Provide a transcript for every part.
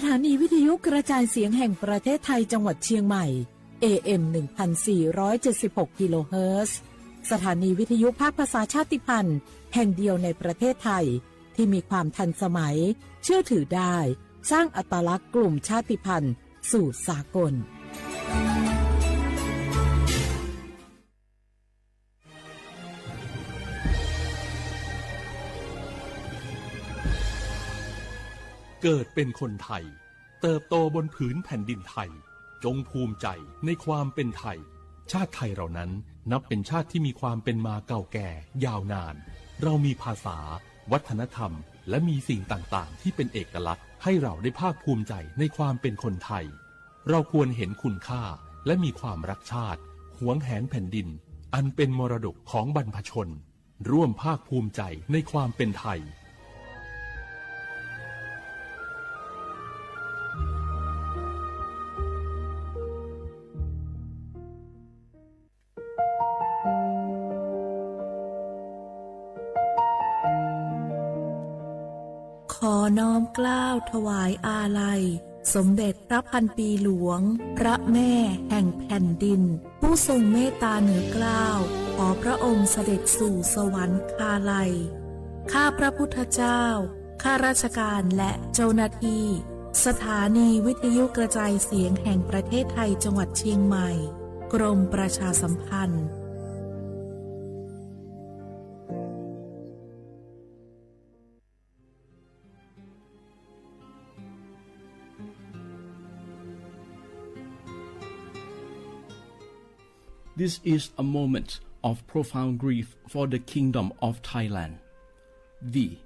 ถานีวิทยุกระจายเสียงแห่งประเทศไทยจังหวัดเชียงใหม่ AM 1476 กิโลเฮิรตซ์สถานีวิทยุภาคภาษาชาติพันธุ์แห่งเดียวในประเทศไทยที่มีความทันสมัยเชื่อถือได้สร้างอัตลักษณ์กลุ่มชาติพันธุ์สู่สากลเกิดเป็นคนไทยเติบโตบนผืนแผ่นดินไทยจงภูมิใจในความเป็นไทยชาติไทยเรานั้นนับเป็นชาติที่มีความเป็นมาเก่าแก่ยาวนานเรามีภาษาวัฒนธรรมและมีสิ่งต่างๆที่เป็นเอกลักษณ์ให้เราได้ภาคภูมิใจในความเป็นคนไทยเราควรเห็นคุณค่าและมีความรักชาติหวงแหนแผ่นดินอันเป็นมรดกของบรรพชนร่วมภาคภูมิใจในความเป็นไทยขอน้อมเกล้าถวายอาลัยสมเด็จพระพันปีหลวงพระแม่แห่งแผ่นดินผู้ทรงเมตตาเหนือเกล้าขอพระองค์เสด็จสู่สวรรคาลัยข้าพระพุทธเจ้าข้าราชการและเจ้าหน้าที่สถานีวิทยุกระจายเสียงแห่งประเทศไทยจังหวัดเชียงใหม่กรมประชาสัมพันธ์This is a moment of profound grief for the Kingdom of Thailand. We,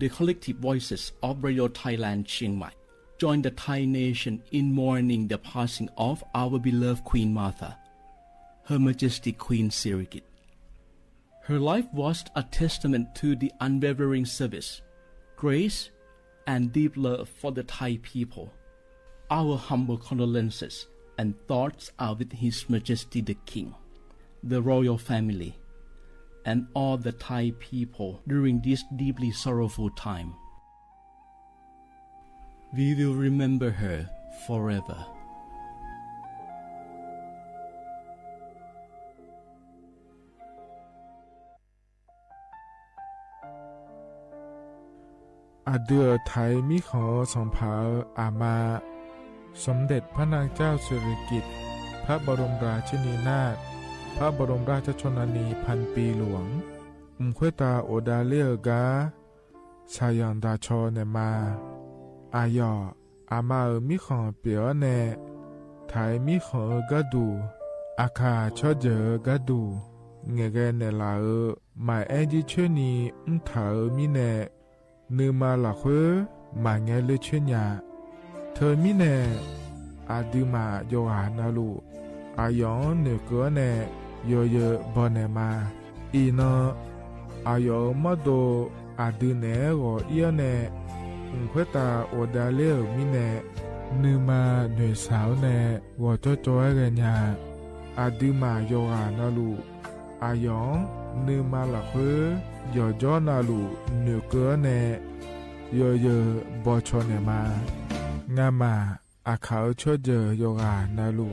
the collective voices of Radio Thailand Chiang Mai, join the Thai nation in mourning the passing of our beloved Queen Martha, Her Majesty Queen Sirikit. Her life was a testament to the unwavering service, grace, and deep love for the Thai people. Our humble condolences and thoughts are with His Majesty the King, the royal family, and all the Thai people during this deeply sorrowful time. We will remember her forever. Adeur Thai มิขอส่งเผาอามาสมเด็จพระนางเจ้าสิริกิติ์พระบรมราชินีนาถพระบรมราชชนนีพันปีหลวงควยตาโอดาเลียกาชายันดาชอเนมาอายออามามิขอเปียวเนไทยมิขอกะดูอาคาชอเจอกะดูเงเกเนลาหมายแอจิเชนีเถามิเนนือมาละเควหมายเงเลเชญาเธอมิเนอาดูมาโยหานาลูอายอนเนเกเนโยเยบอเนมาอีนอายอมาโดอาดูเนโกเอียเนควยตาโอดาเลมิเนนือมาเนสาวเนวอจอเกญาอาดูมาโยหานาลูอายอนนือมาละเควโยจอนาลูเนเกเนโยเยบอชอเนมางามาอาเขาชดเจอโยกานาลู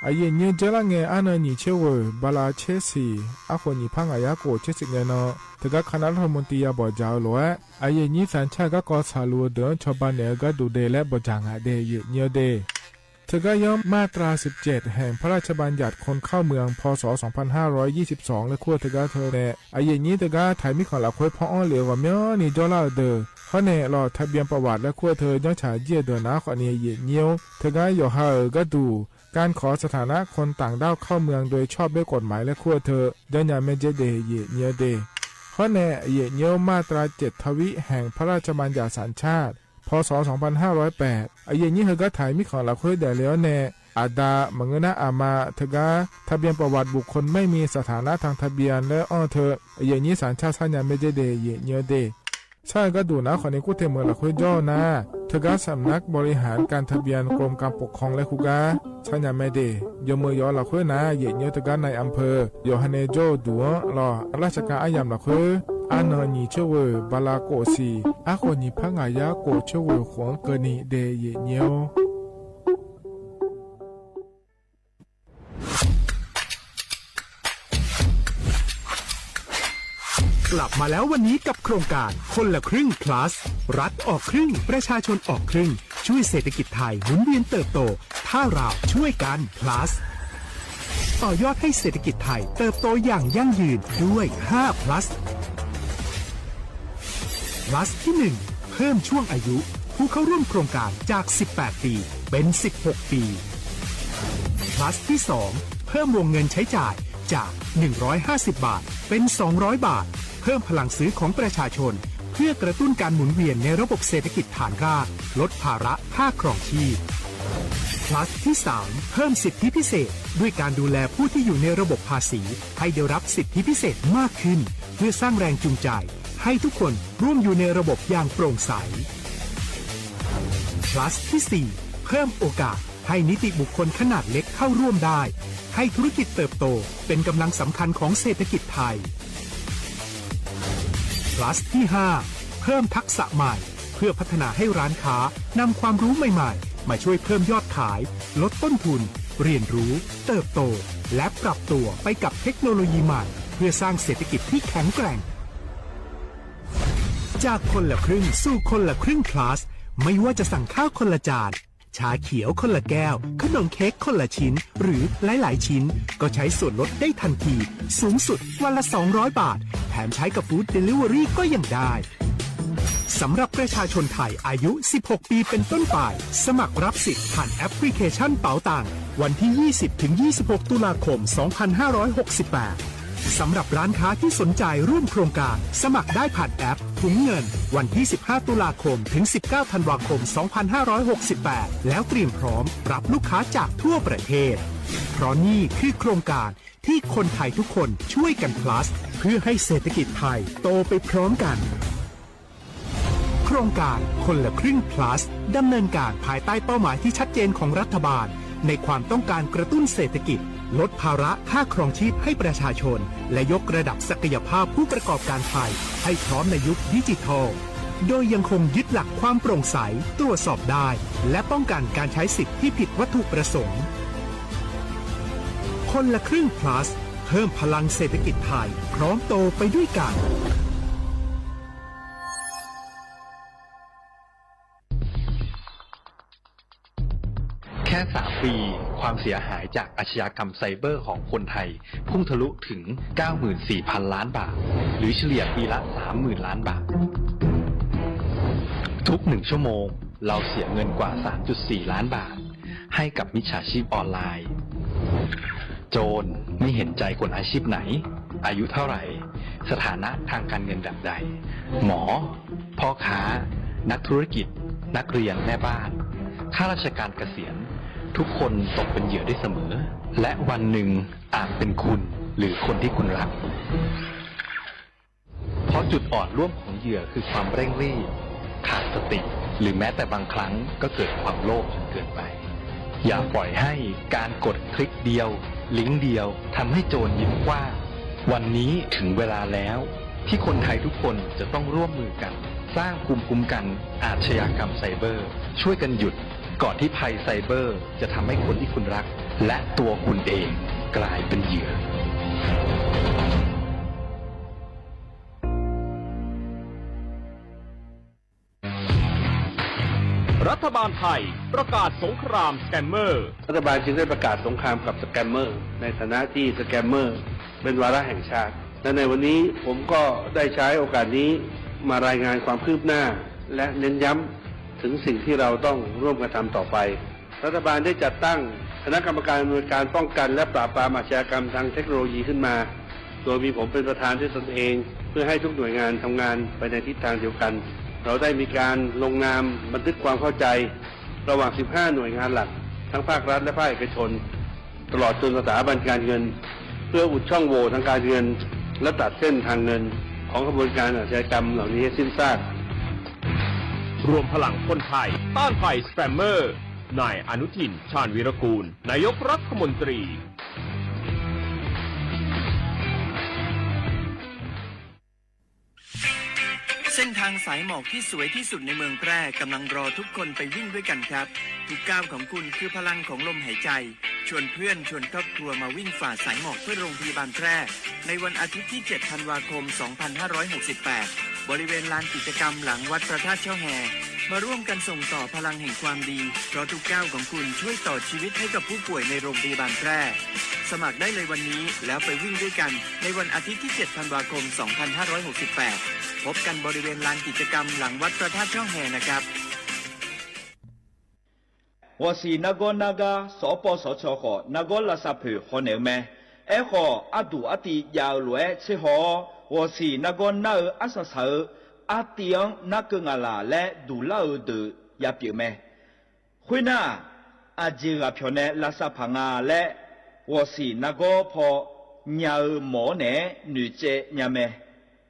อาเย็นเย็นเจลังเงอันนี้เชื่อว่าบาลาเชสีอาคนนี้พังอายาโกเชสิเงนอแต่ก็คณะรัฐมนตรีบอกเจ้าล้วนอาเย็นนี้สัญชาติก็กอสาลูเดินชาวบ้านเนี่ยก็ดูเดและบอกจางเดยเนียเดเธอก็ย่อมมาตรา17แห่งพระราชบัญญัติคนเข้าเมืองพศ2522และขั้วเธอก็เธอเนี่ยอาเย็นนี้เธอก็ถ่ายมิของหลักคุยพ่ออ้อเหลือว่าเมื่อนี่จอลาเดอเขาเนี่ยรอทะเบียนประวัติและขั้วเธอย้อนฉายเยี่ยเดินนะขอเนี่ยเยี่ยเนียวเธอก็อยู่ห่างก็ดูการขอสถานะคนต่างด้าวเข้าเมืองโดยชอบด้วยกฎหมายและขั้วเธอย้อนยาเมเจเดเยี่ยเนียวเดเขาเนี่ยเยี่ยเนียวมาตรา7ทวิแห่งพระราชบัญญัติสัญชาติพศ2508อาเย็นนี้เธอก็ถ่ายมิของหลักคุยได้แล้วแน่อาดามังนะอามาเธอก็ทะเบียนประวัติบุคคลไม่มีสถานะทางทะเบียนและอ้อเธออาเย็นนี้สัญชาติสัญญาเมเจเดเยี่ยเนียวเดใช่ก็ดูนะคนนี้กูเทมือหลักคุยย่อนะ ทกาสำนักบริหารการทะเบียนกรมการปกครองและคุกาชัญญาไม่เดยมือยอละคุยนะเยเนทกาในอำเภอยอฮันเนโจดัวรอราชการอายามละคุยอานอนีเชเวบาลาโกซีอาโคนีพังอายาโกเชเวขวงเกนีเดเยเนียวกลับมาแล้ววันนี้กับโครงการคนละครึ่ง plus รัฐออกครึ่งประชาชนออกครึ่งช่วยเศรษฐกิจไทยหมุนเวียนเติบโตถ้าเราช่วยกัน plus ต่อยอดให้เศรษฐกิจไทยเติบโตอย่างยั่งยืนด้วย5 plus plus ที่ 1 เพิ่มช่วงอายุผู้เข้าร่วมโครงการจาก18ปีเป็น16ปี plus ที่ 2 เพิ่มวงเงินใช้จ่ายจาก150บาทเป็น200บาทเพิ่มพลังซื้อของประชาชนเพื่อกระตุ้นการหมุนเวียนในระบบเศรษฐกิจฐานรากลดภาระค่าครองชีพ plus ที่ 3 เพิ่มสิทธิพิเศษด้วยการดูแลผู้ที่อยู่ในระบบภาษีให้ได้รับสิทธิพิเศษมากขึ้นเพื่อสร้างแรงจูงใจให้ทุกคนร่วมอยู่ในระบบอย่างโปร่งใส plus ที่ 4 เพิ่มโอกาสให้นิติบุคคลขนาดเล็กเข้าร่วมได้ให้ธุรกิจเติบโตเป็นกำลังสำคัญของเศรษฐกิจไทย plus ที่ 5 เพิ่มทักษะใหม่เพื่อพัฒนาให้ร้านค้านำความรู้ใหม่ๆมาช่วยเพิ่มยอดขายลดต้นทุนเรียนรู้เติบโตและปรับตัวไปกับเทคโนโลยีใหม่เพื่อสร้างเศรษฐกิจที่แข็งแกร่งจากคนละครึ่งสู่คนละครึ่ง plus ไม่ว่าจะสั่งข้าวคนละจานชาเขียวคนละแก้วขนมเค้กคนละชิ้นหรือหลายๆชิ้นก็ใช้ส่วนลดได้ทันทีสูงสุดวันละ200บาทแถมใช้กับฟู้ดเดลิเวอรี่ก็ยังได้สำหรับประชาชนไทยอายุ16ปีเป็นต้นไปสมัครรับสิทธิ์ผ่านแอปพลิเคชันเป๋าตังวันที่ 20-26 ตุลาคม 2568สำหรับร้านค้าที่สนใจร่วมโครงการสมัครได้ผ่านแอปถุงเงินวันที่ 15 ตุลาคมถึง 19 ธันวาคม 2568 แล้วเตรียมพร้อมรับลูกค้าจากทั่วประเทศเพราะนี่คือโครงการที่คนไทยทุกคนช่วยกัน plus เพื่อให้เศรษฐกิจไทยโตไปพร้อมกันโครงการคนละครึ่ง plus ดำเนินการภายใต้เป้าหมายที่ชัดเจนของรัฐบาลในความต้องการกระตุ้นเศรษฐกิจลดภาระค่าครองชีพให้ประชาชนและยกระดับศักยภาพผู้ประกอบการไทยให้พร้อมในยุคดิจิทัลโดยยังคงยึดหลักความโปร่งใสตรวจสอบได้และป้องกันการใช้สิทธิที่ผิดวัตถุประสงค์คนละครึ่ง plus เพิ่มพลังเศรษฐกิจไทยพร้อมโตไปด้วยกันแค่3 ปีความเสียหายจากอาชญากรรมไซเบอร์ของคนไทยพุ่งทะลุถึง 94,000 ล้านบาทหรือเฉลี่ยปีละ 30,000 ล้านบาททุก1 ชั่วโมงเราเสียเงินกว่า 3.4 ล้านบาทให้กับมิจฉาชีพออนไลน์โจรไม่เห็นใจคนอาชีพไหนอายุเท่าไหร่สถานะทางการเงินแบบใดหมอพ่อค้านักธุรกิจนักเรียนแม่บ้านข้าราชการเกษียณทุกคนตกเป็นเหยื่อได้เสมอและวันหนึ่งอาจเป็นคุณหรือคนที่คุณรักเพราะจุดอ่อนร่วมของเหยื่อคือความเร่งรีบขาดสติหรือแม้แต่บางครั้งก็เกิดความโลภจนเกินไปอย่าปล่อยให้การกดคลิกเดียวลิงก์เดียวทำให้โจรยิ้มกว้างวันนี้ถึงเวลาแล้วที่คนไทยทุกคนจะต้องร่วมมือกันสร้างภูมิคุ้มกันอาชญากรรมไซเบอร์ช่วยกันหยุดก่อนที่ภัยไซเบอร์จะทำให้คนที่คุณรักและตัวคุณเองกลายเป็นเหยื่อรัฐบาลไทยประกาศสงครามสแกมเมอร์รัฐบาลจึงได้ประกาศสงครามกับสแกมเมอร์ในฐานะที่สแกมเมอร์เป็นวาระแห่งชาติและในวันนี้ผมก็ได้ใช้โอกาสนี้มารายงานความคืบหน้าและเน้นย้ำถึงสิ่งที่เราต้องร่วมกันทำต่อไปรัฐบาลได้จัดตั้งคณะกรรมการดำเนินการป้องกันและปราบปรามอาชญากรรมทางเทคโนโลยีขึ้นมาโดยมีผมเป็นประธานด้วยตนเองเพื่อให้ทุกหน่วยงานทำงานไปในทิศทางเดียวกันเราได้มีการลงนามบันทึกความเข้าใจระหว่าง15หน่วยงานหลักทั้งภาครัฐและภาคเอกชนตลอดจนสถาบันการเงินเพื่ออุดช่องโหว่ทางการเงินและตัดเส้นทางเงินของกระบวนการอาชญากรรมเหล่านี้ให้สิ้นซาก รวมพลังคนไทยต้านภัยสแปมเมอร์นายอนุทิน ชาญวีรกูลนายกรัฐมนตรีเส้นทางสายหมอกที่สวยที่สุดในเมืองแพร่กำลังรอทุกคนไปวิ่งด้วยกันครับทุกก้าวของคุณคือพลังของลมหายใจชวนเพื่อนชวนครอบครัวมาวิ่งฝ่าสายหมอกเพื่อโรงพยาบาลแพร่ในวันอาทิตย์ที่ 7 ธันวาคม 2568 บริเวณลานกิจกรรมหลังวัดพระธาตุช่อแฮมาร่วมกันส่งต่อพลังแห่งความดีเพราะทุกก้าวของคุณช่วยต่อชีวิตให้กับผู้ป่วยในโรงพยาบาลแพร่สมัครได้เลยวันนี้แล้วไปวิ่งด้วยกันในวันอาทิตย์ที่ 7 ธันวาคม 2568 พบกันบริเวณลานกิจกรรมหลังวัดพระธาตุช่อแฮนะครับ我是那个所报所错的那个垃圾票可能咩？阿杜阿弟要来吃好，我是那个阿萨手阿弟那个啦来杜老的也表咩？会那阿姐个票呢垃圾棚啊来，我是那个破鸟毛呢女仔伢咩？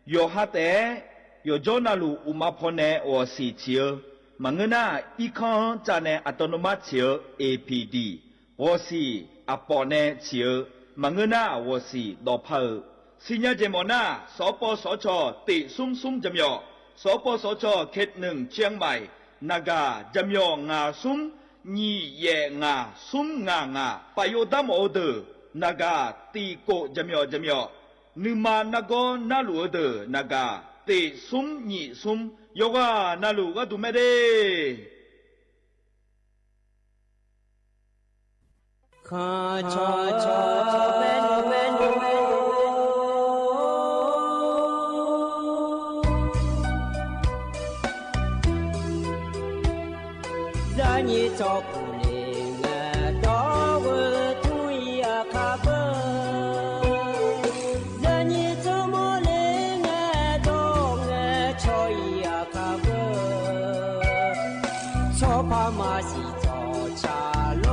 有哈得有做那路乌马坡呢我是潮。Mangena ikan jane autonomous chiu APD 我是阿婆呢chiu mangena 我是老婆新日节目呢所播所错地松松怎么样所播所错เขตหนึ่งเชียงใหม่นากา怎么样งาซุมนี่เยงาซุมงาปโยดามโอเดนากาตีโก怎么样นึมานาโกนาลูเดนากาตีซุมนี่ซุมโยกานาลูก็ดูไม่ได้ข้าชอเมนูซานีจอปูเลงดอวทุยอาคาเบซานีจอโมเลงดองชอยอาคาเบชอพามาสิจอชาโล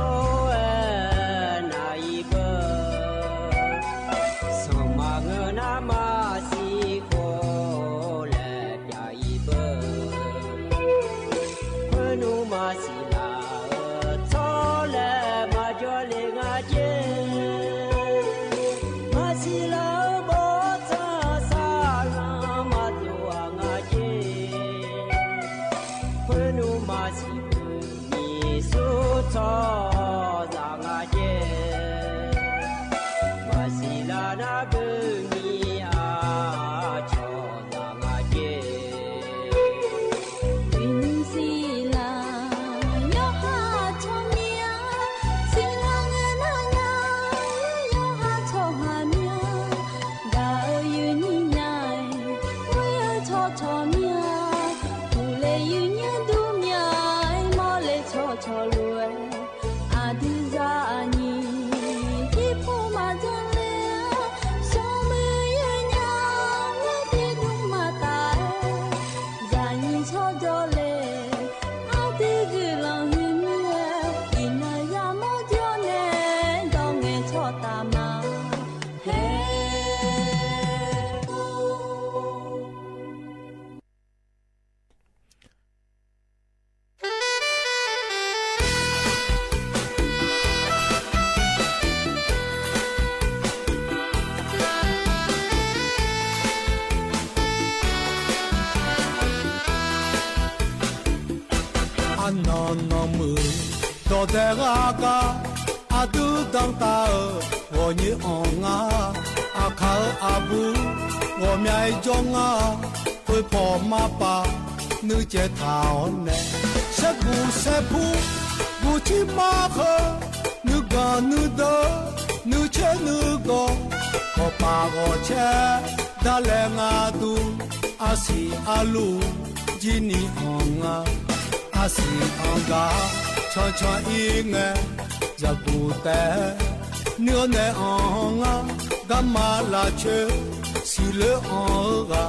多在阿嘎阿杜当大儿，我女昂啊，阿卡阿布，我们爱中啊，会跑马巴，你接他呢？谁不谁不，不去马河，你干你的，你切你个，我把我切，打来阿杜，阿西阿鲁，吉尼昂啊，阿西昂嘎。cho ý nghe giờ bù té nếu nè ông á gam mà là chơi xì lỡ ông á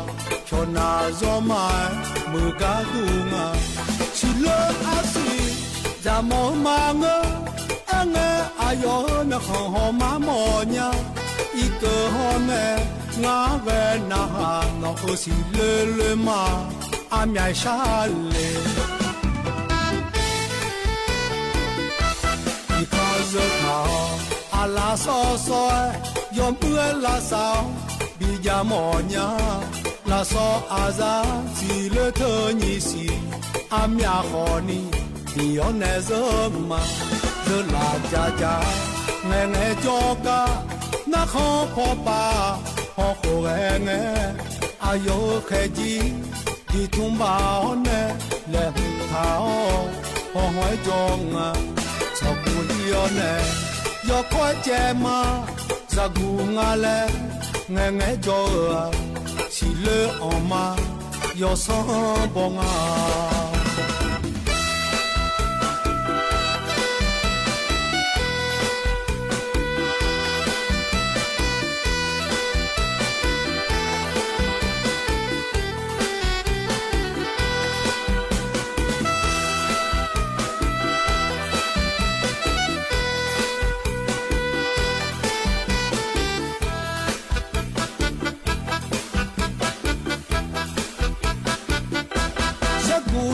cho na gió mai mưa cá đu ngà xì lỡ á xì giờ mò mà ngơ anh nghe ai yo nó không ho má mò nha ý cơ ho mẹ ngã về na hà nó xì lỡ lỡ mà 阿面沙嘞。一看热闹，阿拉嗦嗦，用不拉骚，比较么样，拉嗦阿扎，只了特尼西，阿面好尼，比要那热嘛，热拉家家，爱爱叫个，那好婆爸，好好爱爱，阿有开机，地通包呢，来好，好爱叫啊。草谷里有呢，要快点嘛，咋古阿嘞，爱爱叫啊，是了阿妈要上班啊。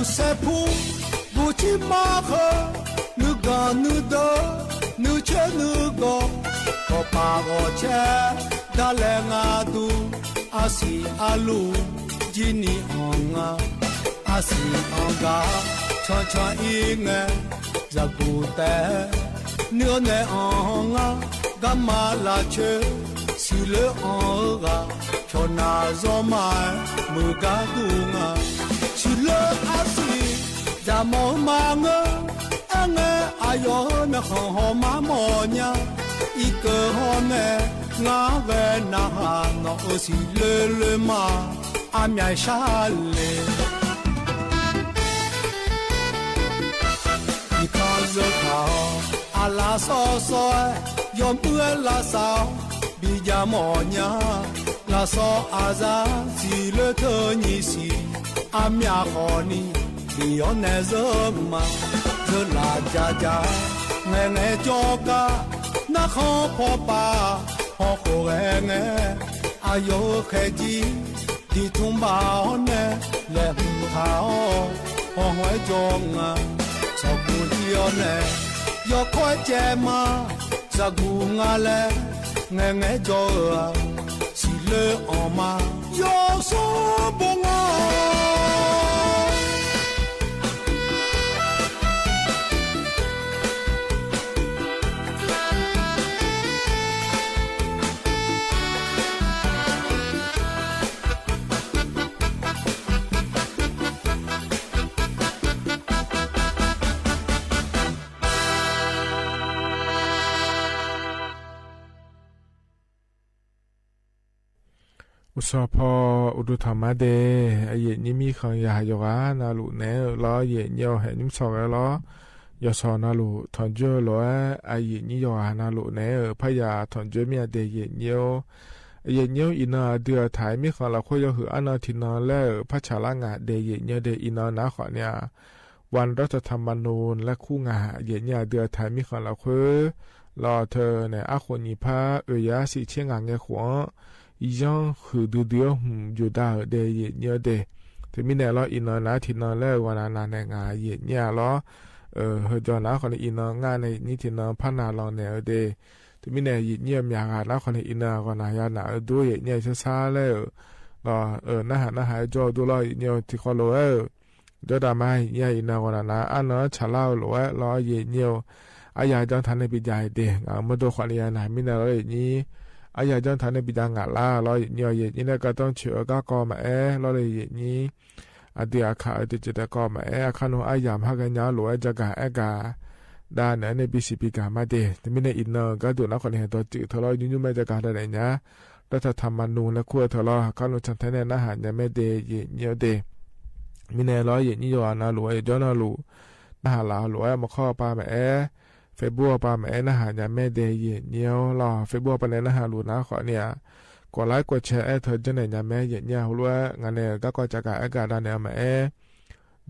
塞普不去马河，你干你的，你吃你个，我把我吃，打来阿杜，阿西阿鲁，吉尼昂啊，阿西昂嘎，唱唱音乐，热古代，牛奶昂啊，干嘛拉车，西了昂啊，瞧那罗马，木嘎杜啊。去了阿西，咱们忙啊，俺哎呦那很好嘛么呀，一个好呢，俺个那哈那是了嘛，阿面沙嘞，一看热闹，阿拉嗦嗦，用不拉骚，比较么呀，拉嗦阿扎，只了特尼西。阿面好尼，比要那热嘛，热拉家家，爱爱叫个，那好婆爸，好好爱爱，阿有开机，地通包呢，来好，好爱叫啊，照顾你要呢，要快点嘛，照顾我嘞，爱爱叫啊，是了阿妈要说不啊。อุสพออุดุธรรมะเดเย็นนี้มีขังยาโยกานาลุเนล้อเย็นเยาเห็นนิมสอกล้อยศนาลุทอนเจอล้อเย็นนี้โยกานาลุเนพยาทอนเจอเมียเดเย็นเยาอินาเดือถ่ายมีขังละคุยหืออนาทินาแล้วพระชาลางาเดเย็นเยาเดอินานาขอเนี่ยวันรัฐธรรมนูญและคู่งาเย็นเยาเดือถ่ายมีขังละคุยรอเธอเนี่ยอาคนยิพายาสิเชียงงานเงยขวงยังคือดูเดียวอยู่ได้เดย์เยอะเดย์แต่มีแน่ล้ออินนะทีนอนแล้ววันนั้นในงานเย็นเนี่ยล้อเฮจอนะคนอินงานในนี้ทีนอนพันนาลองแนวเดย์แต่มีแน่เย็นเนี่ยมีงานแล้วคนอินคนนายาหนาดูเย็นเนี่ยช้าๆแล้วล้อน่าหายจอดูล้อเนี่ยที่เขาล้อเดี๋ยวดามาเนี่ยอินคนนั้นอันนั้นฉลาดล้อเย็นเนี่ยอายาจังทันในปีใหญ่เดย์มาดูคนเรียนไหนมีแน่ล้ออย่างนี้อายาจังทันในปีจังงาล่าเราเนี่ยเย็นนี่ก็ต้องเชื่อก็กอมาเราเลยเย็นนี้อดีตข้าอดีตจะก็มาข้าน้องอายามหากันยาหลวงจะกะกาด้านในปีสิบปีกามาเดแต่ไม่ในอินเนอร์ก็ดูนักคนเห็นตัวจืดทะเลาะยุ่งไม่จะการอะไรเนี้ยรัฐธรรมนูญและขั้วทะเลาะข้าน้องฉันแทนในอาหารยังไม่เดเย็นเยอะเดมีในร้อยเย็นนี่ย้อนนะหลวงย้อนนะหลวงนะฮะลาวหลวงมาข้อปลามาเฟซบุ๊กปลามานะฮะยังไม่เดเย็นเยอะรอเฟซบุ๊กปลาในนะฮะหลวงนะขอเนี่ยกดไลค์กดแชร์เธอจะไหนยังไม่เย็นเนี่ยหัวงานเนี่ยก็จะการการด้านเนี่ยมา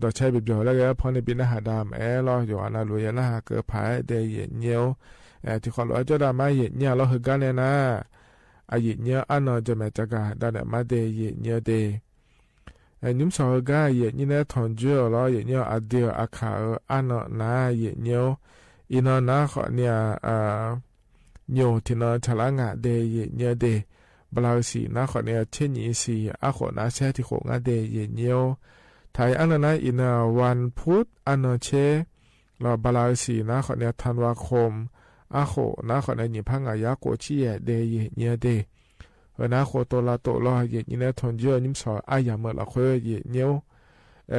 ดอกใช้แบบเดียวแล้วก็พอในปีนะฮะดามรออยู่นะหลวงนะฮะเกิดผายเดเย็นเยอะที่คนหลวงจะดามาเย็นเนี่ยเราเห็นกันเนี่ยนะเย็นเนี่ยอันนั้นจะมาจากการด้านเนี่ยมาเดเย็นเนี่ยเด nhóm sau ga ye như nè thằng chưa lo ye nhau à điều à khảo ăn nó na ye nhau ino na họ nè nhiều thì nó chả là ngã đề ye nhau đề bao xì na họ nè trên nhị xì à họ na xe thì họ ngã đề ye nhau thái ăn nó inaวันพุธăn nó chế là bao xì na họ nèธันวาคมà họ na họ nè nhị phăng à giá cổ chi ye đề ye nhau đề na họ tổ lo ye như nè thằng chưa nhóm sau ai ya mở là khơi ye nhau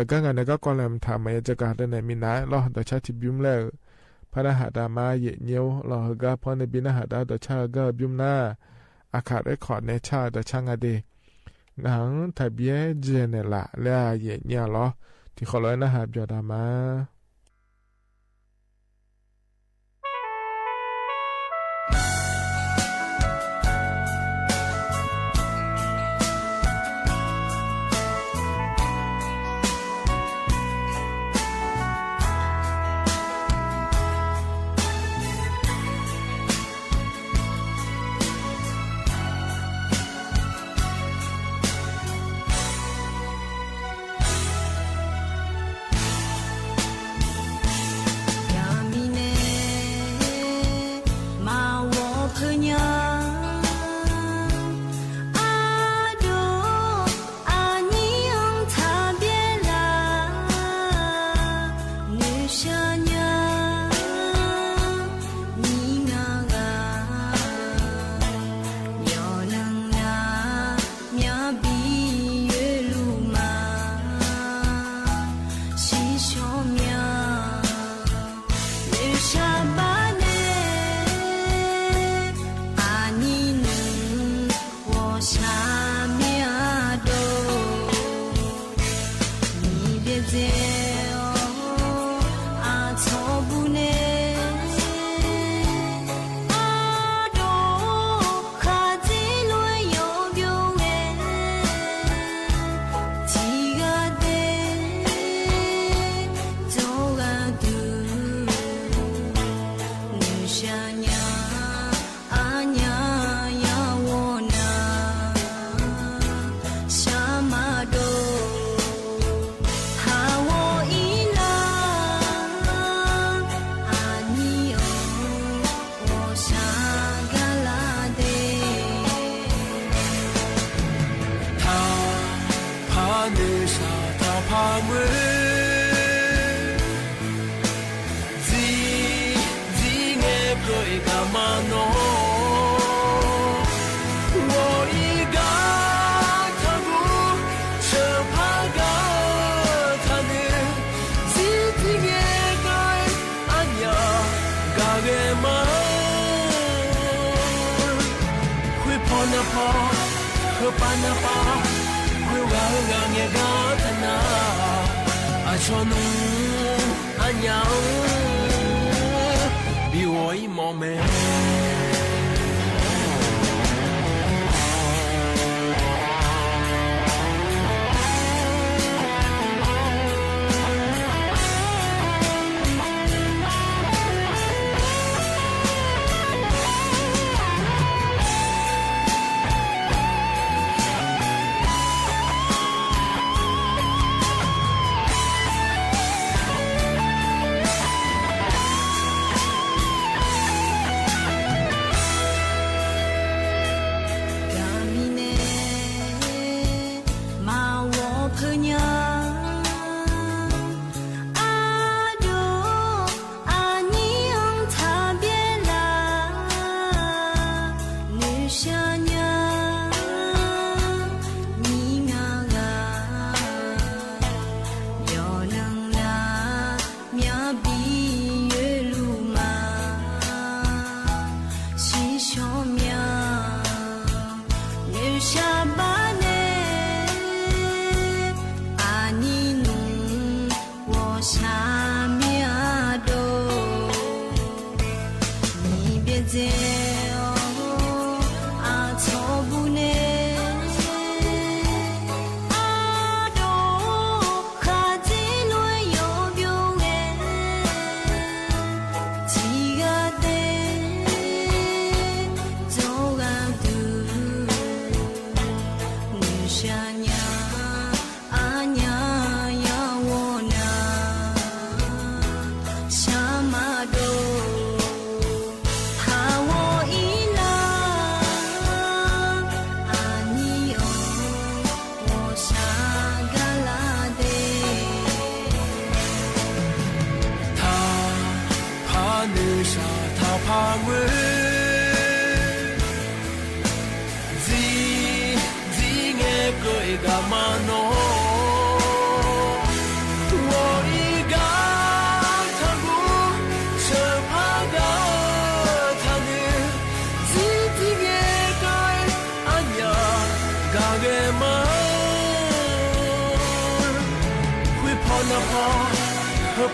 các ngành này các con làm thảm màจะการในมินาเราแต่ชาติบิมแล้วพระหัตถามาเยเนียวเราก็พอในบินหัตถาแต่ชาก็บิมหน้าอาคาได้ขอในชาแต่ช่างอดีงังทะเบียเจเนละแล้วเยเนียวเราที่ขอร้อยนะฮะบิดามา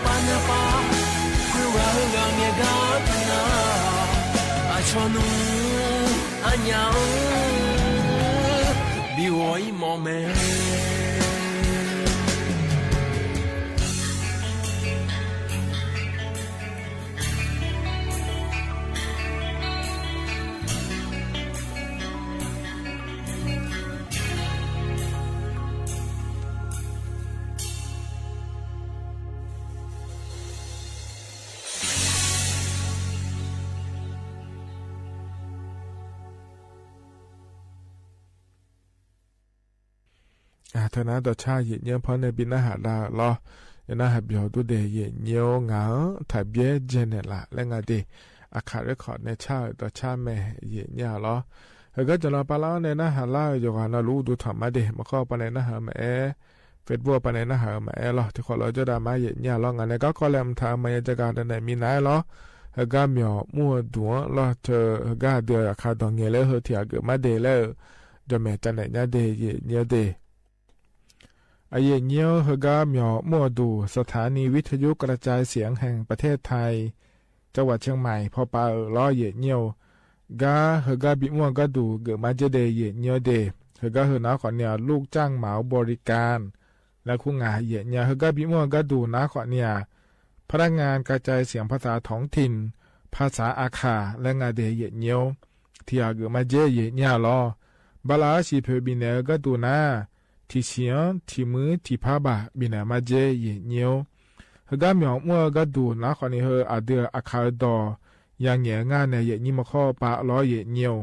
pa na pa ku wa ga nge ga na a chonu anyao bi wo I mo meเธอนะต่อชาเย็นเยอะเพราะในบินอาหารลาล้อยันอาหารเบียวตัวเดย์เย็นเยอะเหงาถ่ายเบี้ยเจเนล่ะและงานดีอาคาเรคคอร์ดในชาต่อชาแม่เย็นยาล้อเธอก็จะรอปลาในอาหารลาอยู่กันเรารู้ดูถามมาดีมาเข้าไปในอาหารแม่เฟซบุ๊กไปในอาหารแม่ล้อที่คนเราจะได้มาเย็นยาล้องานในก็คอแลมทางมาจะการในมีไหนล้อเธอก็มีมั่วดัวล้อเธอก็เดือดอาคาตองเงี้ยเลยเธอที่อาเกิดมาเดย์เลยจะแม่จะไหนเนี่ยเดย์เย็นเยอะเดย์อเยเนียวเฮกาเหมียวมั่วดูสถานีวิทยุกระจายเสียงแห่งประเทศไทยจังหวัดเชียงใหม่พอปาล้อเยเนียวกาเฮกาบิมั่วก็ดูเกิดมาเจเดเยเนียวเดเฮกาเฮนาขอเนี่ยลูกจ้างเหมาบริการและคู่งานเยเนียวเฮกาบิมั่วก็ดูนาขอเนี่ยพนักงานกระจายเสียงภาษาท้องถิ่นภาษาอาขาและงานเดเยเนียวที่อาเกิดมาเจเยเนียวล้อบาลาชีเพบินเนก็ดูนาที่เสียงที่มือที่ผ้าบาบินามาเจเยเนียวเฮกาเหมียวมัวก็ดูนะขอนี้เฮอเดืออาคาดอยังเหงียงานในเยนี่มาข้อปะล้อเยเนียว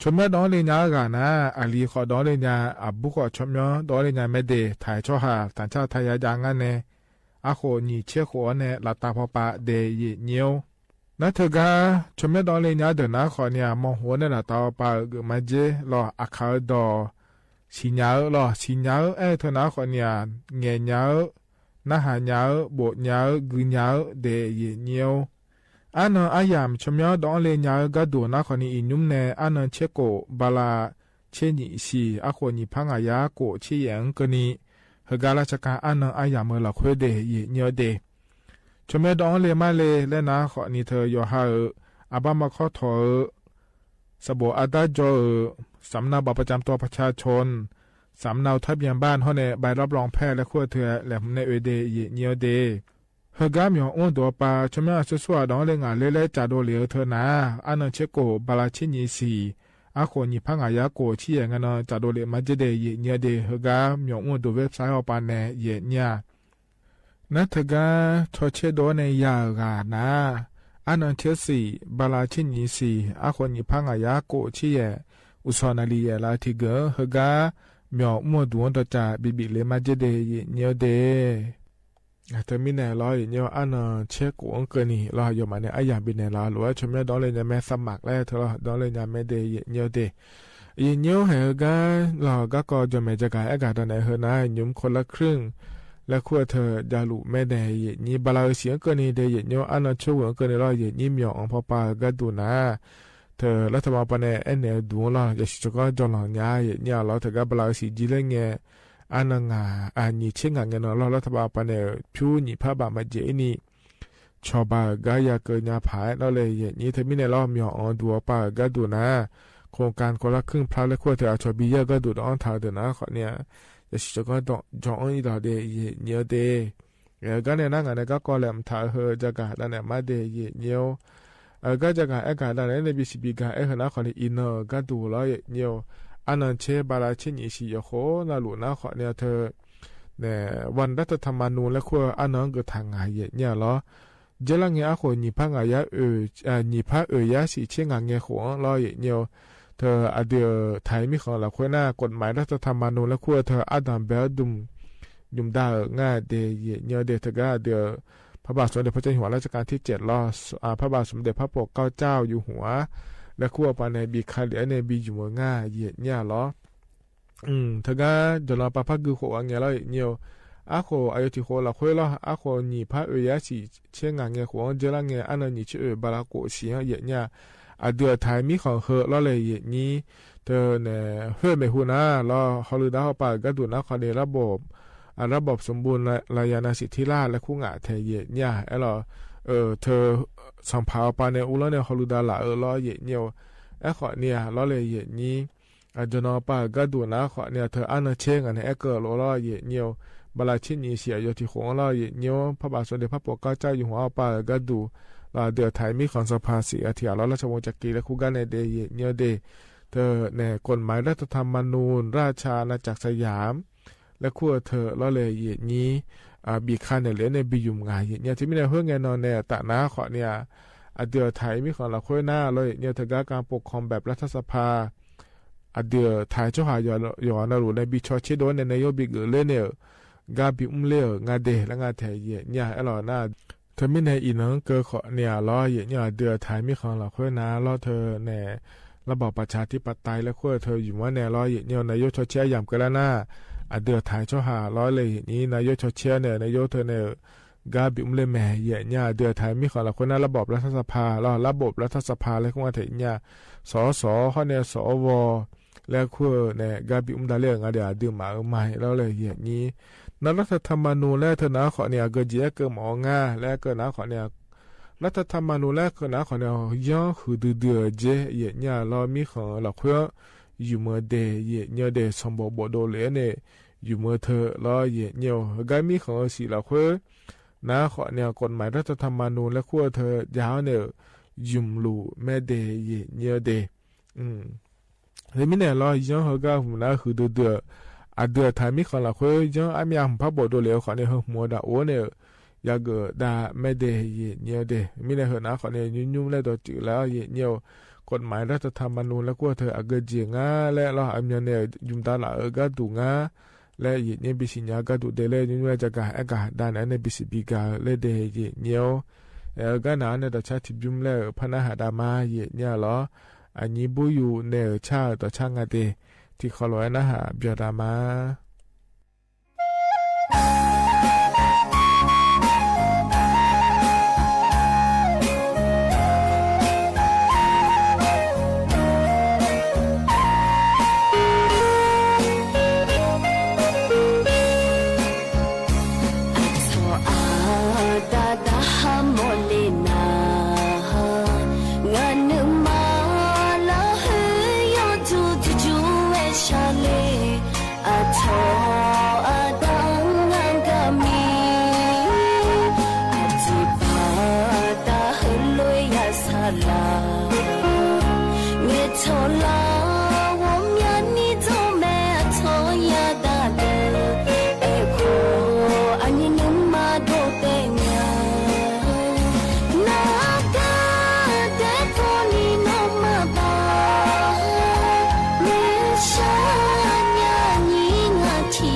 ชมเมื่อดอนเลยนะกันนะอาลีขอดอนเลยนะอับบุขอชมเมื่อดอนเลยนะไม่เดถ่ายช่อหาต่างชาติไทยยังงานเนอาโคนี่เชี่ยขวเนลาตาพอปะเดเยเนียวนั่นเถอะกาชมเมื่อดอนเลยนะเดินนะขอเนี่ยมองหัวในลาตาปะเกิดมาเจล้ออาคาดอสิญญาหรอสิญญาเธอนะคนเนี่ยเงียญาหน้าหายาบทญากุญญาเดยเนียวอันนั้นอายามชมยอดองเลยญาก็ดูนะคนนี้อินุ่มเนอันนั้นเชโกบาลาเชนิสีอาคนนี้พังอายาโกเชียงกนีเฮกาลาชกาอันนั้นอายามเมื่อละคุยเดยเนียวเดชมยอดองเลยมาเลยและนะคนนี้เธอยอหาอาบามาข้อถอสบอาดาจอสำเนาบัตรประจำตัวประชาชนสำเนาทะเบียนบ้านห้องในใบรับรองแพทย์และขั้วเถื่อและในเอเดยเนียวเดเฮกามยองอ้วนตัวปลาชมยสัวดองเลงานเล่ๆจ่าโดเหลียวเธอนะอันนั้นเชโกบาลาชินีสีอาโคนิพังอายาโกชี้อย่างนั้นจ่าโดเลมาเจเดยเนียวเดเฮกามยองอ้วนตัวเว็บไซต์ออกปานในเยเนียนัทกาทอเชโดในยากานะอันนั้นเชสีบาลาชินีสีอาโคนิพังอายาโกชี้อุสนาลีลาทิเกเฮกาเหมียวมัวดวงตจ่าบิเลมาเจเดยเนียวเดแต่มีแน่รอเนียวอันเช็กวงเกินี่รออยู่มาเนี่ยอยากบินแน่รอหรือว่าชมเนี่ยดอเลยเนี่ยแม่สมัครแล้วเธอดอเลยเนี่ยแม่เดยเนียวเดยเนียวเฮการอก็จะไม่จะกายอากาศตอนไหนเฮนะยุ่มคนละครึ่งและขั้วเธอดาลุแม่เดยนี่บาลาเสียงเกินี่เดยเนียวอันช่วงเกินรอเยนี่เหมียวองพอปาก็ดูนะเธอรัฐบาลปนเนี่ยดูล่ะจะชิจก็จงหลังยาเนี่ยเราเธอก็บลาสีจีเลงเงี้ยอันนั้นอันนี้เช่นกันเนาะเรารัฐบาลปนผิวนี่พระบาทมาเจนี่ชาวบ้านก็อยากเกินยาผายเราเลยนี่เธอมีในรอบมีอ๋อดูป่าก็ดูนะโครงการคนละครึ่งพระและขั้วเธอชาวบีเยก็ดูอ้อนทางเดินนะขอเนี่ยจะชิจก็ต้องจองอีดอเดยเนียวเดก็เนี่ยนั่งกันก็แหลมถ่ายเฮอจะกะนั่นแหละมาเดยเนียวก็จะการการนั้นในบิสบิกาขณะคนอินเนอร์ก็ดูแล้วเนียวอันนั้นเชบาลาชินิชิโยโคนาลุนะขอเนี่ยเธอเนี่ยวันรัฐธรรมนูญและขั้วอันนั้นก็ทางไงเนี่ยเหรอเจลังเงี้ยคนนิพังอายะนิพังยะสิเชียงเงี้ยหัวร้อยเนียวเธอเดียไทยมีของเราขั้วหน้ากฎหมายรัฐธรรมนูญและขั้วเธออาดัมเบลดุมดาง่าเดยเนียวเดเธอก็เดียพระบาทสมเด็จพระเจ้าอยู่หัวรัชกาลที่7ล้อพระบาทสมเด็จพระปกเกล้าเจ้าอยู่หัวและขั้วปานในบีคาเหลียในบีอยู่เมืองง่าเยียดเนี่ยล้อเธอก็จะรอปะพักคือโขอังเงี้ยแล้วเนียวอาโคอายุที่โคเราคุยล้ออาโคนี่พระยาสีเชียงเงี้ยหัวเจริญเงี้ยอันนั้นนี่ชื่อบาลาโกสีเยียดเนี่ยเดือดไทยมีของเฮล้อเลยเยียดนี้เธอเนี่ยเฮือไม่หูนะล้อฮอลลูดาเขาไปก็ดูนะเขาในระบบ ระบบสมบูรณ์รายนาสิทธิราชและคู่งะเทเยเนี่ยไอ้หรอเธอสัมภาวปาเนอุลเนี่ยฮอลูดาละล้อเยเนียวไอ้ขอเนี่ยล้อเลยเยนี้จนอปาก็ดูนะขอเนี่ยเธออันเชงอันไอ้เกิดล้อเยเนียวบลาชินีเสียอยู่ที่ของล้อเยเนียวพระบาทสมเด็จพระปกเกล้าเจ้าอยู่หัวปาก็ดูเดือดไทยมีของสภาสีอาทิตย์ล้อราชวงศ์จักรีและคู่กันในเดเยเนียวเดเธอในกฎหมายรัฐธรรมนูญราชอาณาจักรสยามและคู่เธอล้อเลยเยนี้บีคันเนี่ยเหลือในบียุมงายเนี่ยที่ไม่ได้เพื่อไงนอนเนี่ยแต่น้าขอเนี่ยเดือไทยมีของเราค่อยหน้าเลยเนี่ยเธอการปกครองแบบรัฐสภาเดือไทยเจ้าหายอย่อนรูในบีชอเชโดนในนายบิกเล่เนี่ยกาบิอุ้มเลี้ยงาเดและงาไทยเนี่ยไอ้หล่อหน้าเธอไม่ในอีนังเกอขอเนี่ยล้อเนี่ยเดือไทยมีของเราค่อยหน้าล้อเธอเนี่ยระบอบประชาธิปไตยและขั้วเธออยู่ว่าเนี่ยล้อเนี่ยนายกชอเชียยำกันแล้วหน้าเดือไทยเจ้าหาล้อเลยนี้นายกชอเชียเนี่ยนายกเธอเนี่ยกาบิอุ้มเลี้ยแม่เนี่ยเดือไทยมีของเราค่อยหน้าระบอบรัฐสภาล้อระบบรัฐสภาและขั้วไทยเนี่ยสสเขาเนี่ยสวและขั้วเนี่ยกาบิอุ้มดาเลียงเดียดื่มหมาใหม่แล้วเลยนี้นักรัฐธรรมนูญและเธอหน้าขอเนี่ยเกิดเยอะเกิดหมองาและเกิดหน้าขอเนี่ยรัฐธรรมนูญและเกิดหน้าขอเนี่ยย่อคือเดือเจเนี่ยเรามีของเราเพื่ออยู่เมื่อเดเนี่ยเดสมบูรณ์โดเลยเนี่ยอยู่เมื่อเธอเราเนี่ยก็มีของสิเราเพื่อหน้าขอเนี่ยกฎหมายรัฐธรรมนูญและขั้วเธอยาวเนี่ยยุ่มลูแม่เดเนี่ยเดแล้วมีเนี่ยเราย่อเขาก็หัวหน้าคือเดือเดือไทยมีของเราคุยยังอามีอัมพับบโดเลวขอเนี่ยหัวดาโอเนี่ยอยากดาไม่เดยเนี่ยเดมีในหัวหน้าขอเนี่ยยุ่งๆแล้วตัวจืดแล้วเนี่ยกฎหมายรัฐธรรมนูญแล้วก็เธอเกิดเจียงาและเราอามีเนี่ยยุ่งตาละก็ดูงาและเนี่ยบิสิญญาก็ดูเดเลยยุ่งๆจะกะอากาศด้านนั้นเนี่ยบิสิบิกาเลยเดยเนี่ยก็นานเนี่ยตัวชาติยุ่งแล้วพนักหาดามาเนี่ยเหรออันนี้บุอยู่เนี่ยชาตัวช่างเดที่เขาลอยนะฮะเบียดามา ท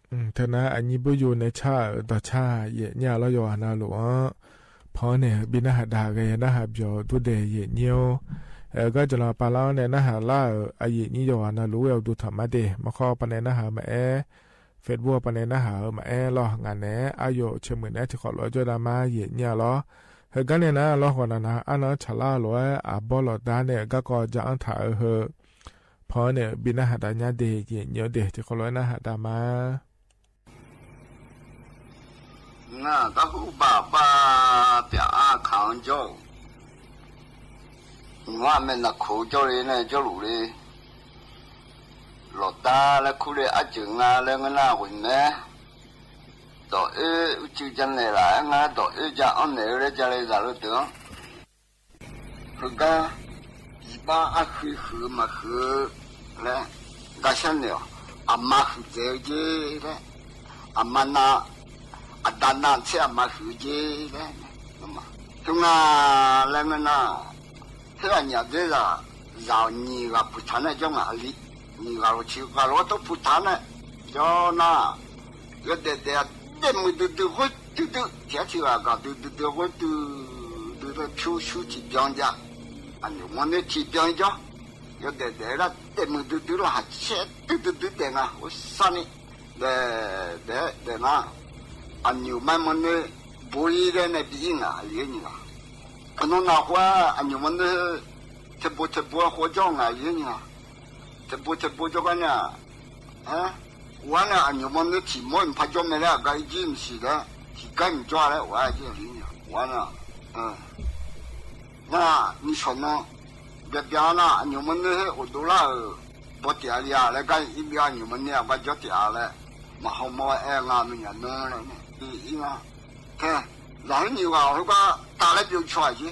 เธอนะอันนี้บ่อยู่ในชาต่อชาเยเนี่ยแล้วยอนะหลวงพอเนี่ยบินหาดาก็ยนะหาบยอตุเดเยเนียวก็จะรอปาแล้วเนี่ยนะหาล่าอายินี่ยอนะรู้เอาดูธรรมะเดมาข้อปะเนี่ยนะหามาเฟซบุ๊กปะเนี่ยนะหามารองานแหนอายุเชมือเนี่ยจะขอรอจดามาเยเนี่ยรอกันเนี่ยนะรอคนนะอันนั้นฉลาดรวยบอลดาเนี่ยก็จะอันถ่ายพอเนี่ยบินหาดาเนี่ยเดเยเนี่ยเดจะขอรอนะหาดามา那个虎爸爸表康州，我们那苦州里呢就路里，老大那苦里阿舅啊，那个那混呢，到就将来啦，俺到家安内来家里咋了得？这个一般阿喝嘛喝嘞，干啥呢？阿妈喝这个嘞，阿妈那。阿那车嘛是这嘞，嘛，中啊，那个那，这个伢子啦，绕你个不谈那种啊哩，你个路去个路都不谈那，叫那，有的没得会都，天气啊个都会都出去讲价，啊你我那去讲价，有的啦，没得了还切都的啊，我啥呢？的那。อันอยู่ไม่มันเนี่ยบุรีเรื่องในปีน่ะเรื่องนี้นะอันนั้นนะว่าอันอยู่มันเนี่ยเทบัวหัวจ้องอ่ะเรื่องนี้นะเทบัวจ้องกันเนี่ยฮะวันน่ะอันอยู่มันเนี่ยที่มันพัดจอมเนี่ยก็อีจิมสิละที่กันจ้าเลยว่าเรื่องนี้วันน่ะน่ะนี่ชนนะเดี๋ยวน่ะอันอยู่มันเนี่ยอุดละปวดที่อะไรแล้วก็อีกอันอยู่มันเนี่ยก็จะที่อะไรมาเขามางานมันอย่างนั้นเลยอีกอ่ะแค่หลังนี้ว่าเขาก็ตาเล็บอยู่ช่วยจี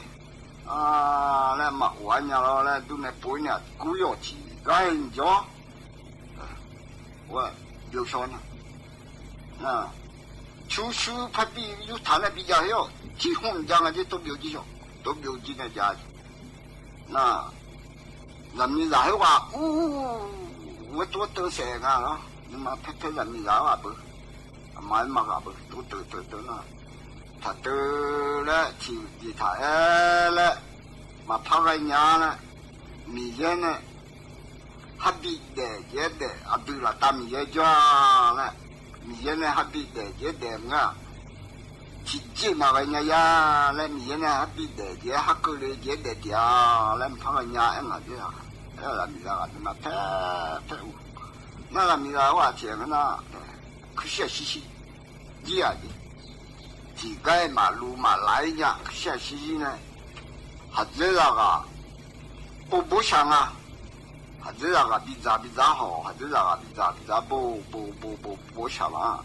แล้วมาวันนี้เราแล้วดูในปุ๋ยเนี่ยกูยอดที่ก็เห็นจ้ะว่าอยู่ช่วยนะชูพัดปีอยู่ฐานในปีเดียวที่ห้องจังอะไรตัวเดียวจีจ้ะตัวเดียวจีเนี่ยจ้ะนะแล้วมีอะไรว่าว่าตัวเสียงอ่ะเนาะนี่มาเพื่อนมีอะไรบ้างไม่มากับตัวน่ะถ้าตัวแล้วที่ถ่ายแล้วมาพักไอ้ยานะมีเยอะนะฮับบี้เดย์เยอะเดย์อับดุลลาตามีเยอะจ้านะมีเยอะนะฮับบี้เดย์เยอะเดย์ง่ะที่เจ้ามาไอ้ยาแล้วมีเยอะนะฮับบี้เดย์เยอะฮักเลยเยอะเดย์จ้าแล้วพักไอ้ยาเอ็งอ่ะจ้าแล้วมีอะไรมาเท่那个米拉话讲个呢，可笑兮兮，这样的，几个马路嘛来呀，可笑兮兮呢，还这个不想啊，还这个比咋好，还这个比咋不想啊，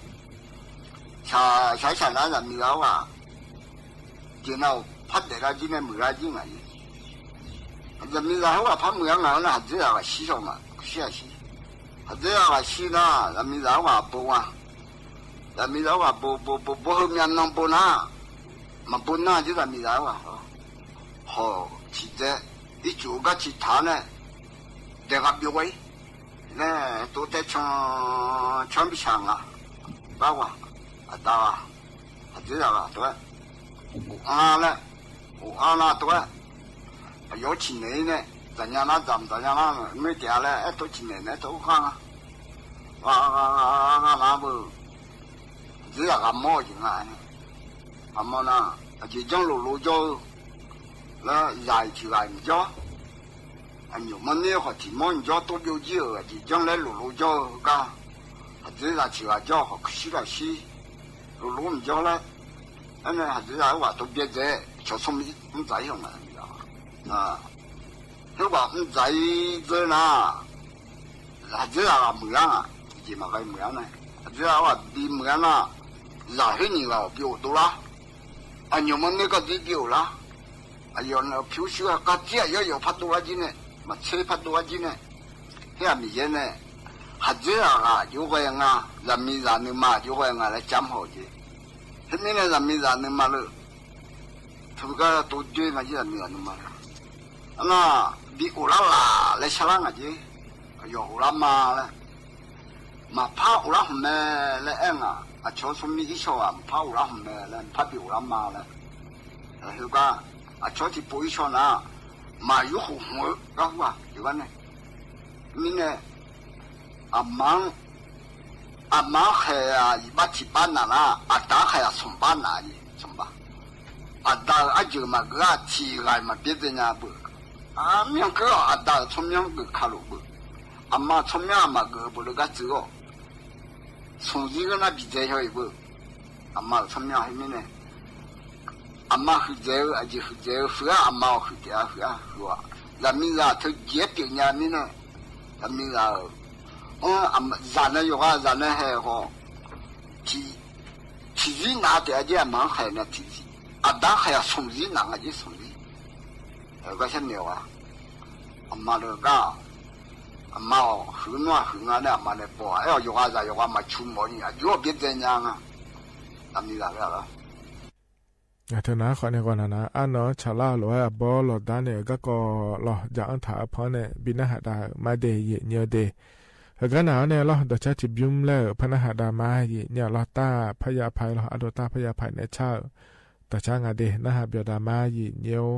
想那个米拉话，就那拍的那今天没来进来，这米拉话拍没来那还这个稀少嘛，可笑兮。这样个事呢，咱们老话不啊，咱们老话不后面弄不拿，嘛不拿就咱们老话好，其实你做个其他呢，这个标位，呢都在抢不抢啊，包啊，到啊，这样个对，我那对，有钱人呢。咱家那没点了，都今年都看啊，那不，只要个毛进来，阿毛呢，就将路叫，那来就来叫，有么呢？和提毛你叫多有几个，就将来路叫个，只要去个叫和去个西，路你叫了，那还只要话都别在，就从你在用了，你知道啊。如果唔在这呐，这个没样啊，就嘛个没样呢。这个话比没样啦，哪些人啊比我多啦？啊，你们那个地比我啦？啊，有那票数啊，个只要有拍多少斤呢？嘛，车拍多少斤呢？这样咪呢？还这个啊，有个人啊，人民人的嘛，有个人啊来讲好的。这边呢，人民人的嘛了，他们个多对嘛，就人民人的嘛了。那比乌拉拉来吃啦个的，有乌拉嘛了， มาพาอุระแม่และเองอาชอสมีอิชอพาอุระแม่และพาบิอุระมาและเฮก็อาชอที่ปุยชนะมาอยู่หัวก็ว่าอยู่กันเนี่ยนี่เนี่ยอามังแค่อีบัติบ้านน่ะนะอาตาแค่สมบ้านน่ะนี่สมบ้าอาตาอาจูมาก็ที่ไรมาเปลี่ยนเนี่ยบุเมียก็อาตาชมยังก็ขาลุบุอามาชมยังมาก็บุรุษก็知道从这个那比较小一步，阿妈怎么样还没呢？阿妈回家啊就回家，回阿妈回家回啊是吧？咱们啊，他结病呀没呢？咱们啊，阿妈咱那有啊，咱那还好，体拿点点忙还那体阿当还要从日拿就从日，个些鸟啊，阿妈那个。阿妈很暖的，阿妈那包，哎呦，有啊嘛出门呀，有别这样啊，咱们那个了。เธอนะขอในก่อนนะอันเนาะชาลาหรือว่าบอลด้านเนี่ยก็หลอจากอันถาเพราะเนี่ยบินหาดามาเดยเนียเดแล้วก็หนาวเนี่ยหลอดจะจิบยุ่มแล้วพนหาดามาเนี่ยหลอตาพยาภัยหลออโดตาพยาภัยในชาแต่ช่างอเดนะฮะเบียดามาเนียว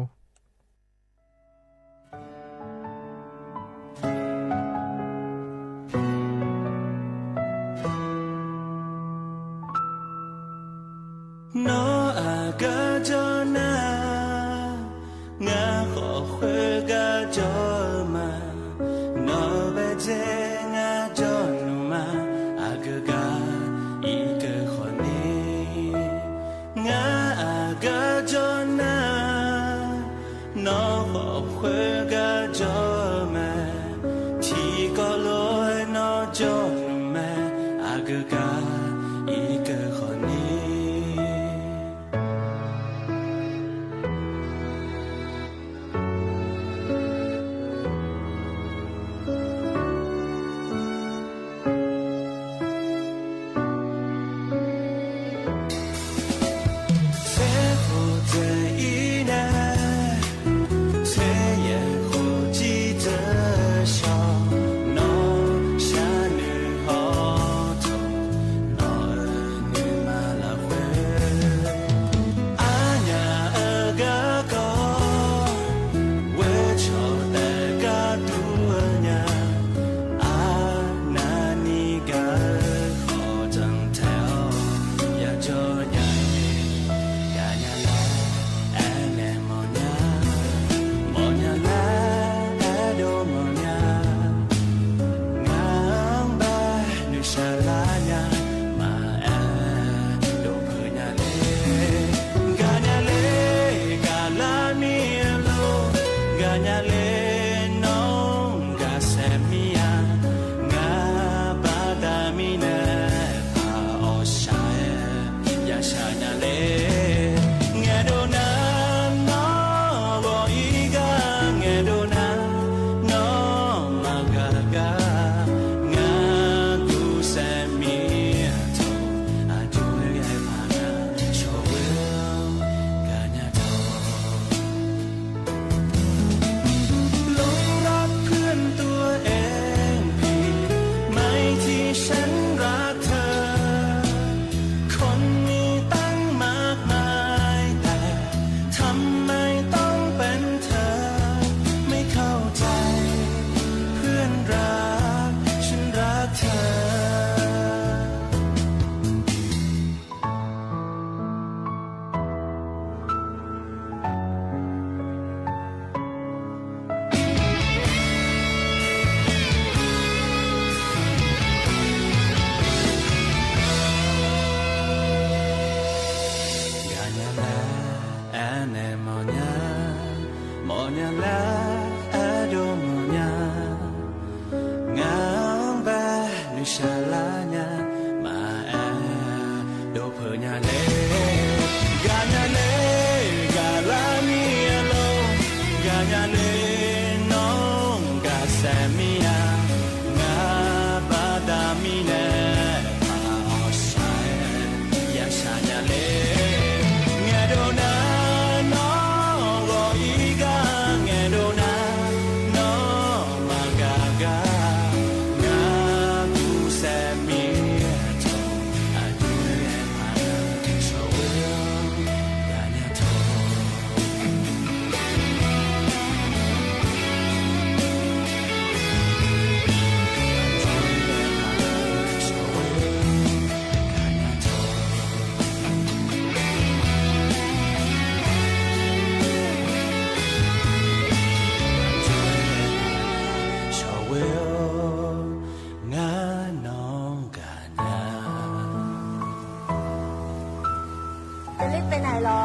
เหรอ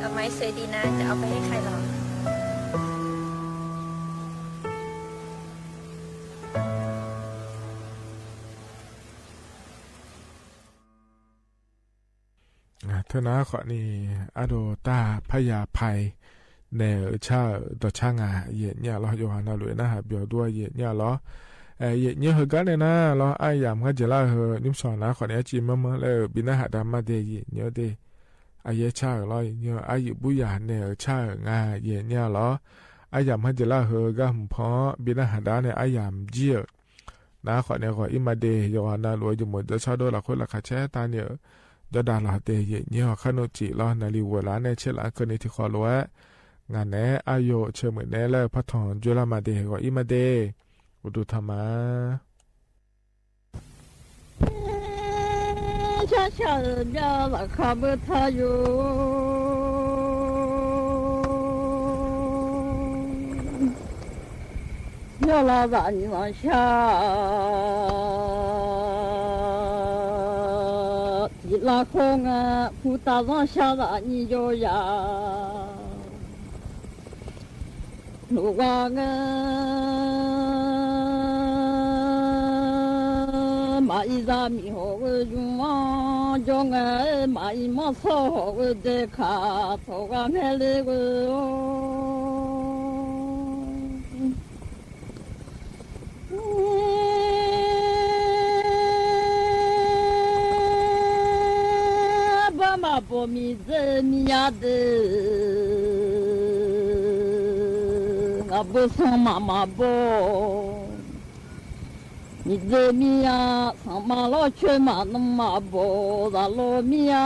ดอกไม้สวยดีนะจะเอาไปให้ใครเหรอเธอนะขอนี่อาโดตาพยาภัยเนอชาต่อช่างเย็นเนี่ยเราโยฮานาลุยนะฮะเบียวด้วยเย็นเนี่ยเราเย็นเนี่ยเฮกันเลยนะเราไอ้ยามก็จะล่าเฮนิมสอนนะขอเนี่ยจีมาเลยบินหาดามาเดยเนี่ยเดไอ้เยชาเราเนี่ยไอ้ยุบุยาเนอชางาเย็นเนี่ยเราไอ้ยามก็จะล่าเฮก็เพราะบินหาดาเนี่ยไอ้ยามเจียนะขอเนี่ยขออิมาเดยโยฮานาลุยอยู่หมดจะชาโดละคนละคาแช่ตาเนี่ยจะด่าเราเตยเนี่ยขนมจีเราในริวลาในเชลาคนนี้ที่ขอรู้ว่างานแน่อายุเชื่อเหมือนแน่เลยพัฒนจุลมาเดก็อิมาเดอุดุธรรมะชาชาเจ้าละข้าเบทายุยาลาบานิมาชาทีละคงผู้ตาล้านชาลานิโยยาลูกว่ามาอีซามีหกจุมาจงมาอีมาสหกเดคาโตกาเมเลกบ้ามาบ่มีเจมียาเด阿不上妈妈不，你这米呀上马老去嘛那么不，那老米呀，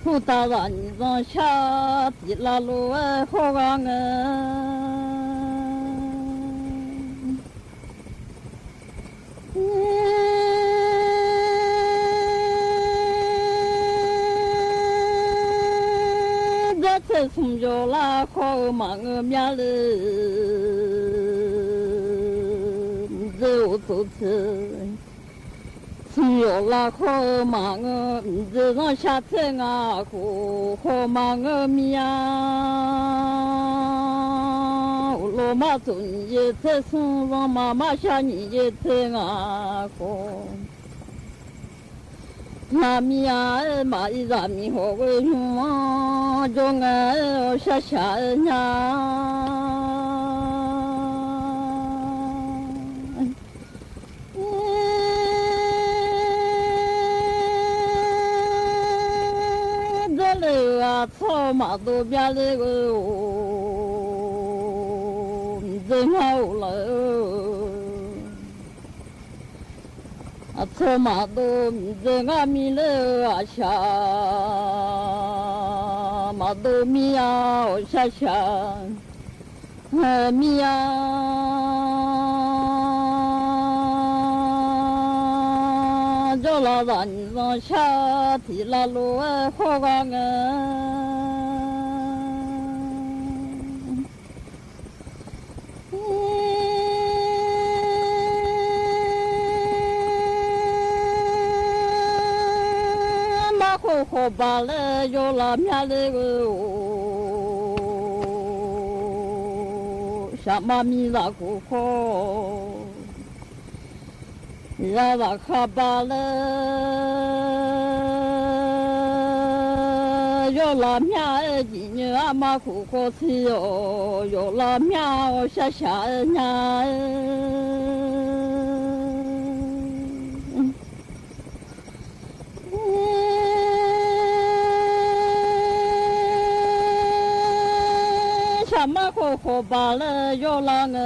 不打让你让下地拉路好干这从小拉好忙面了，走走吃，从小拉好忙这让下菜好忙面，老妈做你菜送让妈妈下你的菜好。那米呀，马一咱米好个用啊，中下下呀，这里啊草马都变那个哦，真好了。草马都这个米了下，马都米呀下下，米呀，就拉让你让下提拉路好干好吧嘞，有拉面那个哦，什么米拉古好，让拉卡巴嘞，有拉面今年阿妈古好吃哦，有拉面我下下呀。马可可把了有那个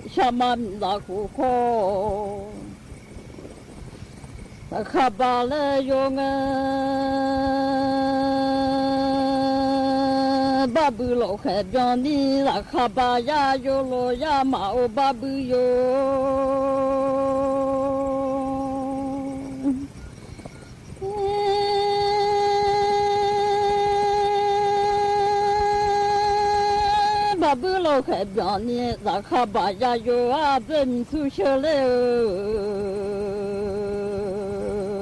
小马米拉可可，那可把了有个巴布老海边的那可把呀有罗呀马欧巴布有。下不老开表呢，咱看把家有啊，这民族小来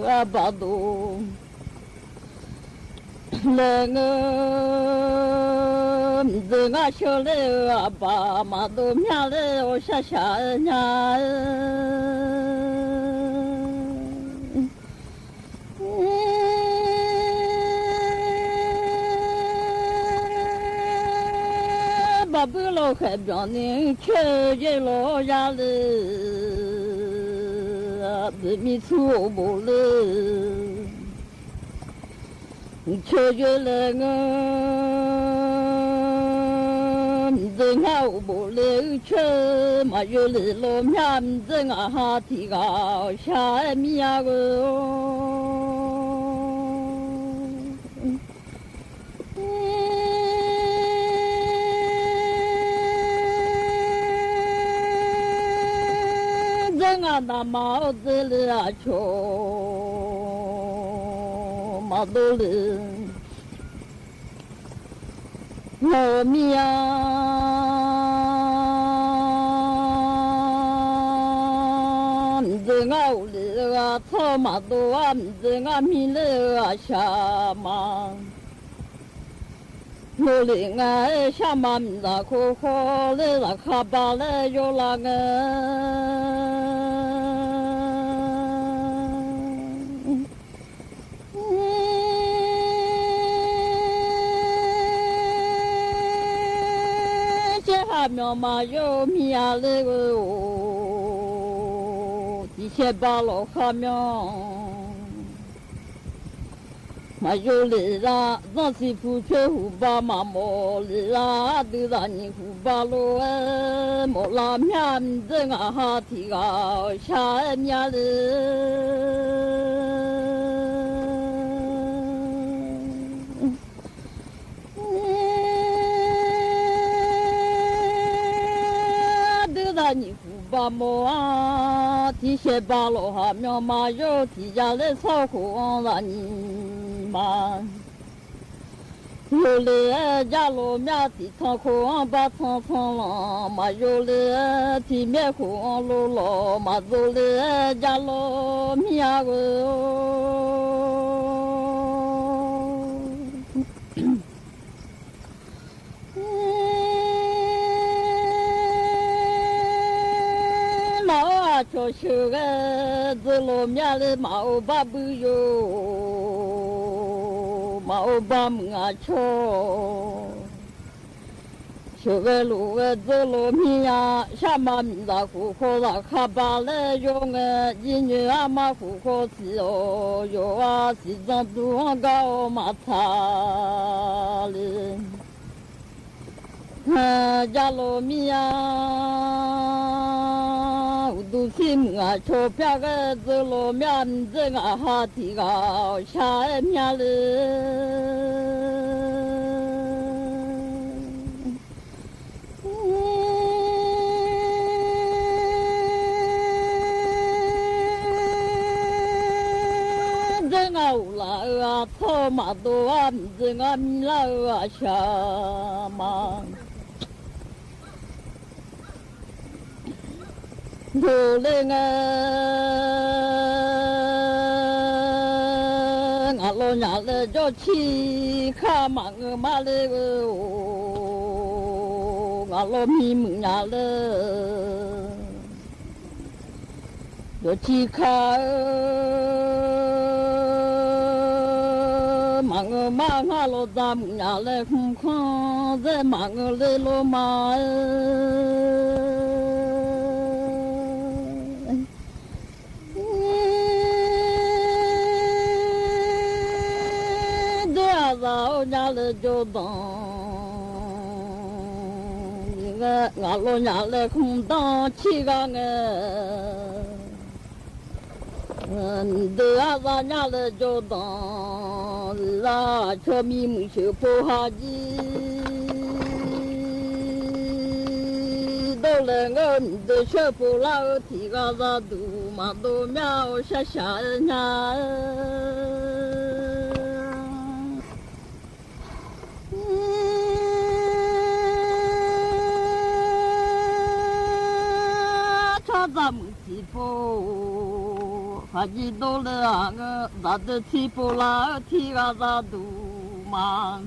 啊，把都来我这个小来啊，把马都面来我下呀。把不老开表呢，却也老家了，不米出不了，却也来我，人家不了，却嘛有了老面人啊哈提高下面啊个。那帽子里啊，瞧马兜里，我们呀，这个屋里啊，草马多啊，这个米里啊，下马。我哩爱下马米拉可好嘞，拉卡巴嘞有那个。苗嘛有米啊那个哦，底下把老哈苗，嘛有哩啦，那是不缺胡巴嘛莫哩啦，都让你胡巴罗哎，莫拉面子啊哈提高下面哩。你胡巴莫啊，提些巴罗哈苗嘛有提家来操控了你嘛，有嘞家罗苗提操控把操控了嘛，有嘞提面控罗罗嘛，有嘞家罗苗个。cho sơ cái từ lô mía lên màu ba bự yo màu ba mưa cho sơ cái lô cái từ lô mía sa mà mình đã khu khó là khá ba lệ yo cái gì như mà khu khó chỉ yo à chỉ rằng tu cao mà thà lên gia lô mía都是我钞票个走路面子我哈提高下面了，这个乌拉啊草马多啊，这个米拉啊下嘛。我嘞我老娘嘞叫去看嘛我妈嘞个我老米们家嘞叫去看嘛我妈我老大们家嘞空空在嘛我嘞老妈。老家的就当那个俺老家的空当起个对俺老家的就当啦，小米没修破哈机，到了我的小破老提个啥都嘛都苗下下呀。咱们起步，还记得了个咱的起步啦，提个咱都嘛，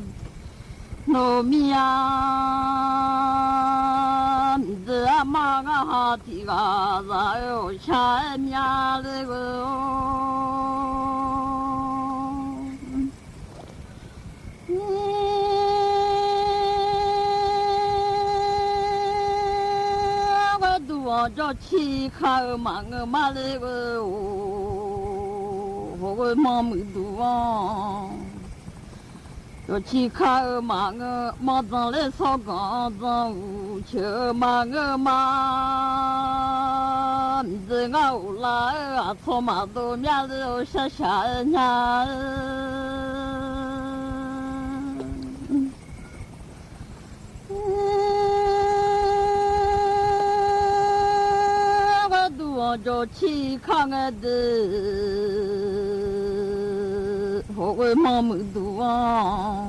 糯米啊，米子啊嘛个哈提个咱有下面那个。我叫起开嘛个嘛那个我个妈没读啊，叫起开嘛个嘛长来烧干长无球嘛个嘛，米子我来啊草嘛都面了下下呀。我叫起看个的，我个妈妈读啊，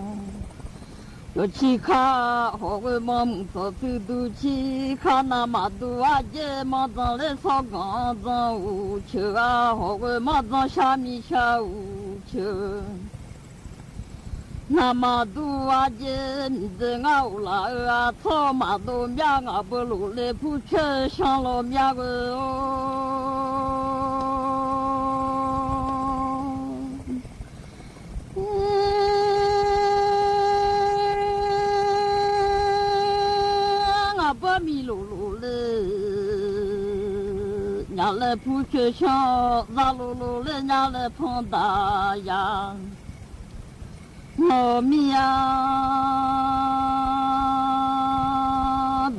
叫起看，我个妈妈做手读起看那嘛读啊，姐妈长来烧干长无球啊，我个妈长下米下无球。那么多啊，姐，你这我啦啊，草嘛都面啊不路来不去上了面个哦。我不迷路路嘞，伢来不去上，咋路路嘞，伢来碰大呀。糯米呀，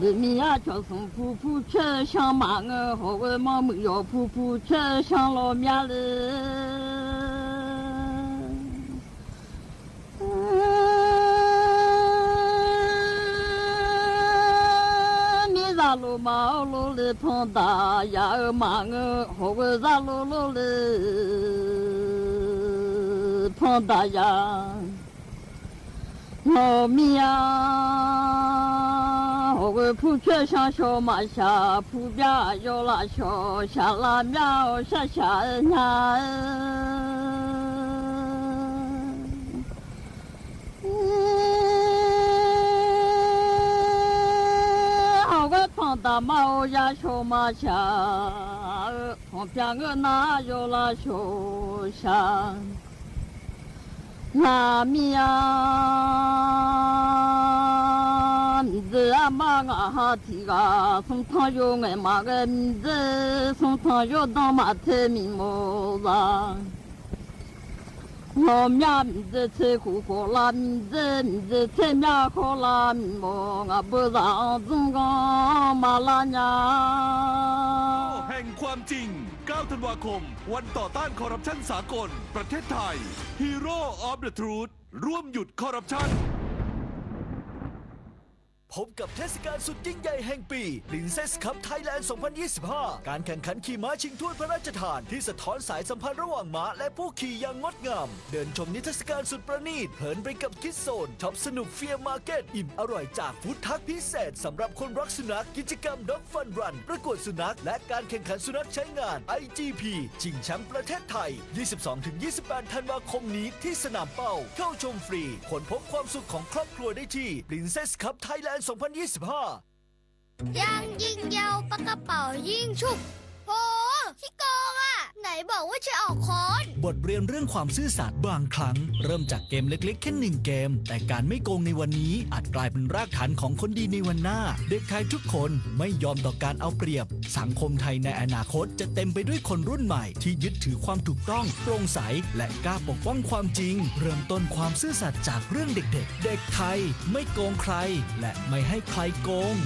米米呀，叫送铺铺吃香马儿，好个毛没要铺铺吃香老面嘞。米咋路马路嘞碰大呀马儿，好个咋路路嘞碰大呀。糯米呀，我个铺全上小马下，铺边要拉小下拉面下下呀。我个碰大马呀小马下，旁边个那要拉小下。那米呀，米子啊嘛啊哈提个，送汤药爱嘛个米子，送汤药当嘛太米毛啦。我面米子菜苦苦啦，米子菜面好啦，米毛我不让中港马拉呀。แห่งความจริง 9 ธันวาคม วันต่อต้านคอร์รัปชันสากล ประเทศไทย Hero of the Truth ร่วมหยุดคอร์รัปชัน พบกับเทศกาลสุดยิ่งใหญ่แห่งปี Princess Cup Thailand 2025 การแข่งขันขี่ม้าชิงถ้วยพระราชทานที่สะท้อนสายสัมพันธ์ระหว่างม้าและผู้ขี่อย่างงดงาม เดินชมนิทรรศการสุดประณีตเพลินไปกับคิดโซนช็อปสนุกเฟียร์มาร์เก็ตอิ่มอร่อยจากฟู้ดทักพิเศษสำหรับคนรักสุนัขกิจกรรม Dog Fun Run ประกวดสุนัขและการแข่งขันสุนัขใช้งาน IGP ชิงแชมป์ประเทศไทย 22-28 ธันวาคมนี้ที่สนามเป้าเข้าชมฟรีค้นพบความสุขของครอบครัวได้ที่ Princess Cup Thailand 2025ยังยิงยาวปากกระเป๋ายิงฉุบโหขี้โกงอ่ะไหนบอกว่าจะออกค้อน บทเรียนเรื่องความซื่อสัตย์บางครั้งเริ่มจากเกมเล็กๆแค่1 เกมแต่การไม่โกงในวันนี้อาจกลายเป็นรากฐานของคนดีในวันหน้าเด็กไทยทุกคนไม่ยอมต่อการเอาเปรียบสังคมไทยในอนาคตจะเต็มไปด้วยคนรุ่นใหม่ที่ยึดถือความถูกต้องโปร่งใสและกล้าปกป้องความจริงเริ่มต้นความซื่อสัตย์จากเรื่องเด็กๆเด็กไทยไม่โกงใครและไม่ให้ใครโกง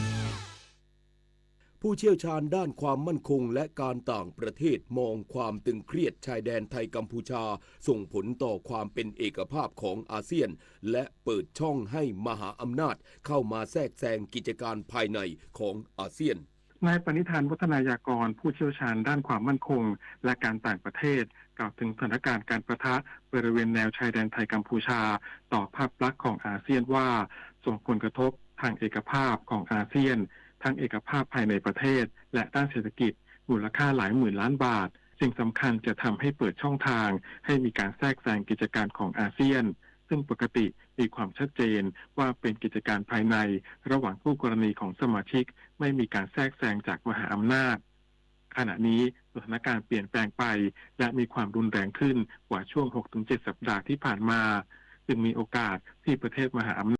ผู้เชี่ยวชาญด้านความมั่นคงและการต่างประเทศมองความตึงเครียดชายแดนไทยกัมพูชาส่งผลต่อความเป็นเอกภาพของอาเซียนและเปิดช่องให้มหาอำนาจเข้ามาแทรกแซงกิจการภายในของอาเซียนนายปณิธานวัฒนายากรผู้เชี่ยวชาญด้านความมั่นคงและการต่างประเทศกล่าวถึงสถานการณ์การปะทะบริเวณแนวชายแดนไทยกัมพูชาต่อภาพลักษณ์ของอาเซียนว่าส่งผลกระทบทางเอกภาพของอาเซียนทั้งเอกภาพภายในประเทศและด้านเศรษฐกิจ มูลค่าหลายหมื่นล้านบาทสิ่งสำคัญจะทำให้เปิดช่องทางให้มีการแทรกแซงกิจการของอาเซียนซึ่งปกติมีความชัดเจนว่าเป็นกิจการภายในระหว่างคู่กรณีของสมาชิกไม่มีการแทรกแซงจากมหาอำนาจขณะนี้สถานการณ์เปลี่ยนแปลงไปและมีความรุนแรงขึ้นกว่าช่วง 6-7 สัปดาห์ที่ผ่านมาจึงมีโอกาสที่ประเทศมหาอำนาจ